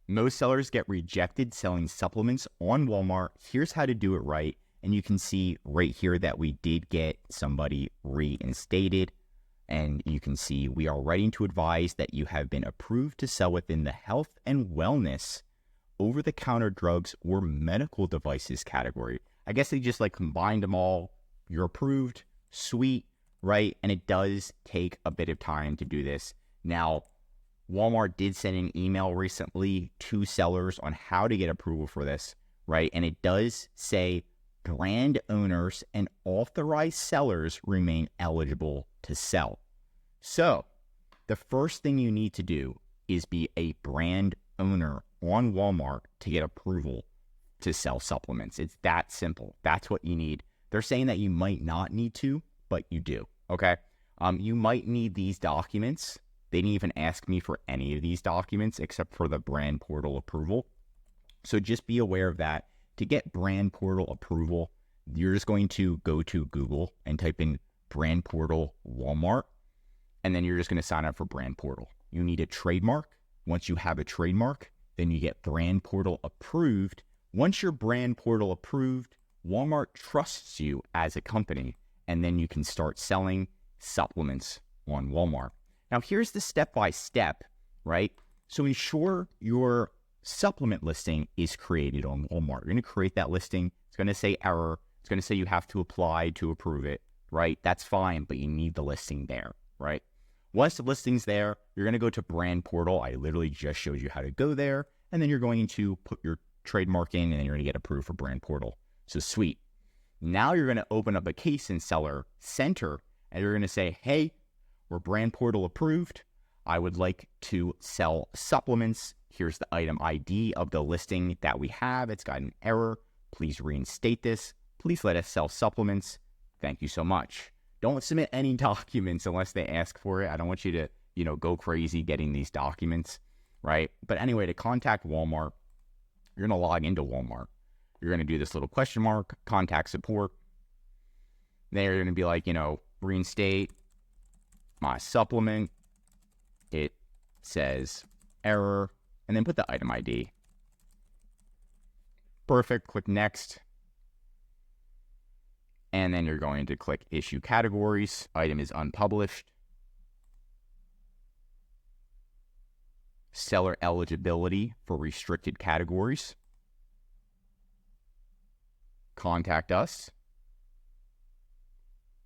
Most sellers get rejected selling supplements on Walmart. Here's how to do it right. And you can see right here that we did get somebody reinstated. And you can see we are writing to advise that you have been approved to sell within the health and wellness, over-the-counter drugs, or medical devices category. I guess they just like combined them all. You're approved, sweet, right? And it does take a bit of time to do this. Now, Walmart did send an email recently to sellers on how to get approval for this, right? And it does say brand owners and authorized sellers remain eligible to sell. So the first thing you need to do is be a brand owner on Walmart to get approval to sell supplements. It's that simple. That's what you need. They're saying that you might not need to, but you do, okay? You might need these documents. They didn't even ask me for any of these documents except for the brand portal approval. So just be aware of that. To get brand portal approval, you're just going to go to Google and type in brand portal Walmart, and then you're just going to sign up for brand portal. You need a trademark. Once you have a trademark, then you get brand portal approved. Once you're brand portal approved, Walmart trusts you as a company, and then you can start selling supplements on Walmart. Now, here's the step-by-step, right? So ensure your supplement listing is created on Walmart. You're going to create that listing. It's going to say error. It's going to say you have to apply to approve it, right? That's fine, but you need the listing there, right? Once the listing's there, you're going to go to Brand Portal. I literally just showed you how to go there. And then you're going to put your trademark in, and then you're going to get approved for Brand Portal. So sweet. Now you're going to open up a case in Seller Center, and you're going to say, hey, we're Brand Portal approved. I would like to sell supplements. Here's the item ID of the listing that we have. It's got an error. Please reinstate this. Please let us sell supplements. Thank you so much. Don't submit any documents unless they ask for it. I don't want you to, go crazy getting these documents, right? But anyway, to contact Walmart, you're going to log into Walmart. You're going to do this little question mark, contact support. Then you're going to be like, reinstate my supplement. It says error, and then put the item ID. Perfect. Click next. And then you're going to click issue categories. Item is unpublished. Seller eligibility for restricted categories. Contact us.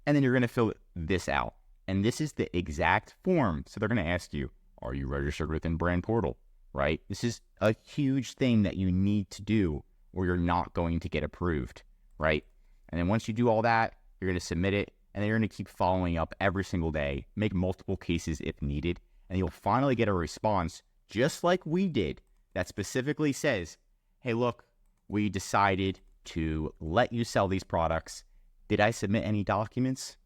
And then you're going to fill this out. And this is the exact form. So they're going to ask you, are you registered within Brand Portal, right? This is a huge thing that you need to do or you're not going to get approved, right? And then once you do all that, you're going to submit it, and then you're going to keep following up every single day, make multiple cases if needed, and you'll finally get a response just like we did that specifically says, hey, look, we decided to let you sell these products. Did I submit any documents?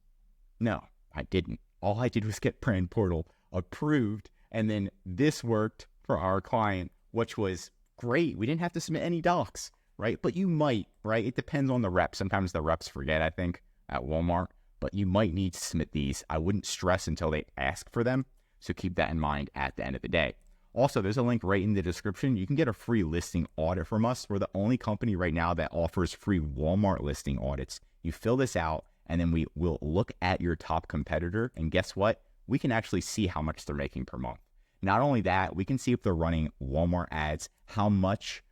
No, I didn't. All I did was get Brand Portal approved, and then this worked for our client, which was great. We didn't have to submit any docs, right? But you might, right? It depends on the rep. Sometimes the reps forget, I think, at Walmart, but you might need to submit these. I wouldn't stress until they ask for them, so keep that in mind at the end of the day. Also, there's a link right in the description. You can get a free listing audit from us. We're the only company right now that offers free Walmart listing audits. You fill this out, and then we will look at your top competitor, and guess what? We can actually see how much they're making per month. Not only that, we can see if they're running Walmart ads, how much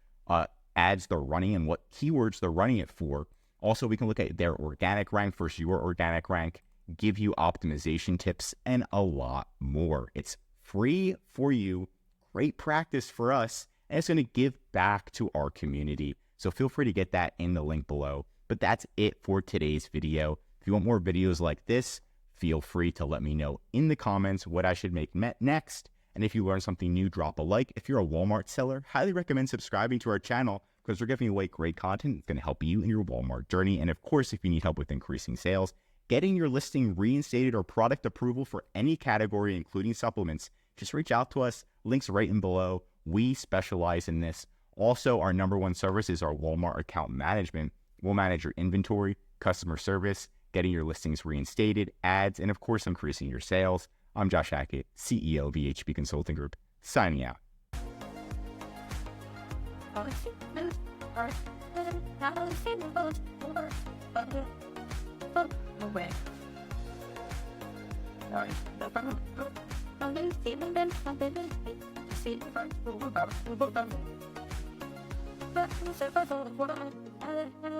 ads they're running, and what keywords they're running it for. Also, we can look at their organic rank versus your organic rank, give you optimization tips, and a lot more. It's free for you, great practice for us, and it's going to give back to our community. So feel free to get that in the link below. But that's it for today's video. If you want more videos like this, feel free to let me know in the comments what I should make next. And if you learn something new, drop a like. If you're a Walmart seller, highly recommend subscribing to our channel because we're giving away great content. It's going to help you in your Walmart journey. And of course, if you need help with increasing sales, getting your listing reinstated or product approval for any category, including supplements, just reach out to us. Links right in below. We specialize in this. Also, our #1 service is our Walmart account management. We'll manage your inventory, customer service, getting your listings reinstated, ads, and of course, increasing your sales. I'm Josh Hackett, CEO of VHP Consulting Group, signing out.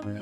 But